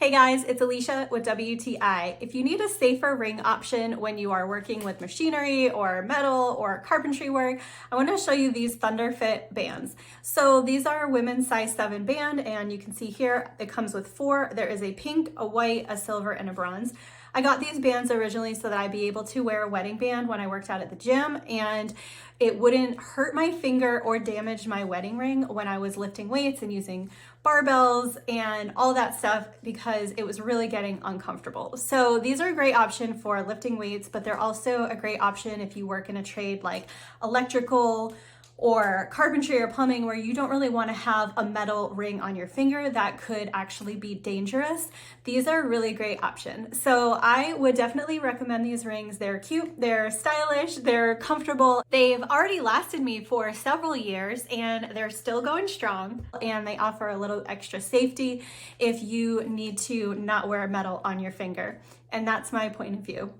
Hey guys, it's Alicia with WTI. If you need a safer ring option when you are working with machinery or metal or carpentry work, I want to show you these ThunderFit bands. So these are women's size 7 band, and you can see here it comes with 4. There is a pink, a white, a silver, and a bronze. I got these bands originally so that I'd be able to wear a wedding band when I worked out at the gym, and it wouldn't hurt my finger or damage my wedding ring when I was lifting weights and using barbells and all that stuff, because it was really getting uncomfortable. So these are a great option for lifting weights, but they're also a great option if you work in a trade like electrical or carpentry or plumbing, where you don't really want to have a metal ring on your finger that could actually be dangerous. These are a really great option. So I would definitely recommend these rings. They're cute, they're stylish, they're comfortable. They've already lasted me for several years and they're still going strong, and they offer a little extra safety if you need to not wear metal on your finger. And that's my point of view.